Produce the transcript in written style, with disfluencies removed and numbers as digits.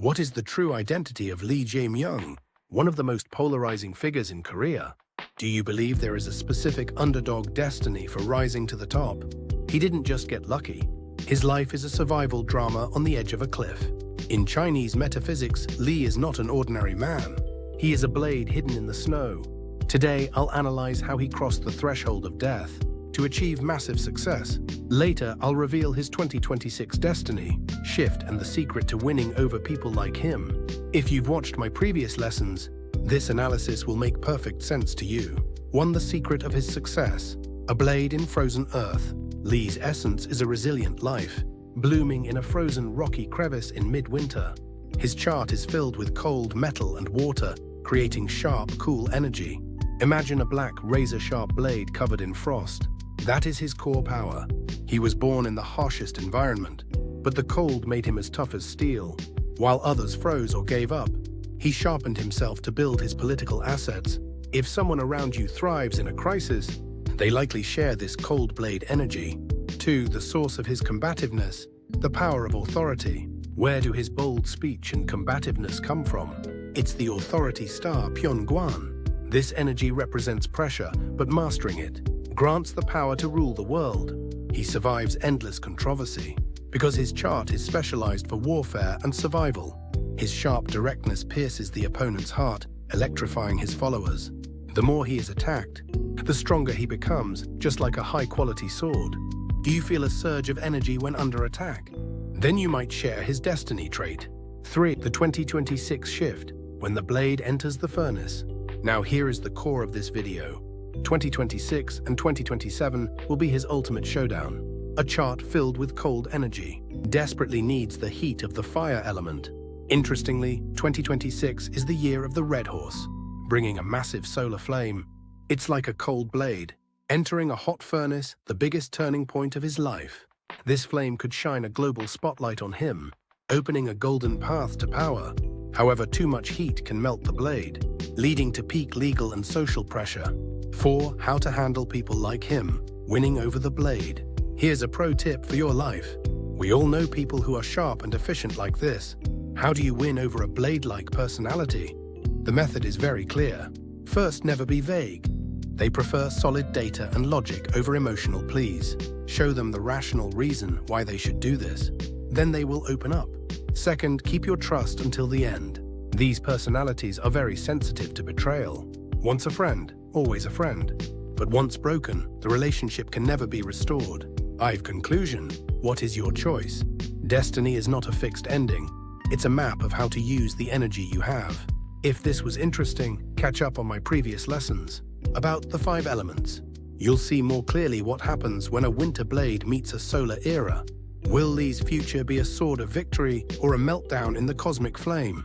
What is the true identity of Lee Jae-myung, one of the most polarizing figures in Korea? Do you believe there is a specific underdog destiny for rising to the top? He didn't just get lucky. His life is a survival drama on the edge of a cliff. In Chinese metaphysics, Lee is not an ordinary man. He is a blade hidden in the snow. Today, I'll analyze how he crossed the threshold of death to achieve massive success. Later, I'll reveal his 2026 destiny, shift, and the secret to winning over people like him. If you've watched my previous lessons, this analysis will make perfect sense to you. 1. The secret of his success. A blade in frozen earth. Lee's essence is a resilient life, blooming in a frozen rocky crevice in midwinter. His chart is filled with cold metal and water, creating sharp, cool energy. Imagine a black, razor-sharp blade covered in frost. That is his core power. He was born in the harshest environment, but the cold made him as tough as steel. While others froze or gave up, he sharpened himself to build his political assets. If someone around you thrives in a crisis, they likely share this cold blade energy. 2. The source of his combativeness. The power of authority. Where do his bold speech and combativeness come from? It's the authority star Pyonggwan. This energy represents pressure, but mastering it grants the power to rule the world. He survives endless controversy because his chart is specialized for warfare and survival. His sharp directness pierces the opponent's heart, electrifying his followers. The more he is attacked, the stronger he becomes, just like a high-quality sword. Do you feel a surge of energy when under attack? Then you might share his destiny trait. 3. The 2026 shift, when the blade enters the furnace. Now here is the core of this video. 2026 and 2027 will be his ultimate showdown. A chart filled with cold energy, desperately needs the heat of the fire element. Interestingly, 2026 is the year of the red horse, bringing a massive solar flame. It's like a cold blade, entering a hot furnace, the biggest turning point of his life. This flame could shine a global spotlight on him, opening a golden path to power. However, too much heat can melt the blade, leading to peak legal and social pressure. 4. How to handle people like him, winning over the blade. Here's a pro tip for your life. We all know people who are sharp and efficient like this. How do you win over a blade-like personality? The method is very clear. First, never be vague. They prefer solid data and logic over emotional pleas. Show them the rational reason why they should do this. Then they will open up. Second, keep your trust until the end. These personalities are very sensitive to betrayal. Once a friend, always a friend. But once broken, the relationship can never be restored. Conclusion. What is your choice? Destiny is not a fixed ending. It's a map of how to use the energy you have. If this was interesting, catch up on my previous lessons about the 5 elements. You'll see more clearly what happens when a winter blade meets a solar era. Will Lee's future be a sword of victory or a meltdown in the cosmic flame?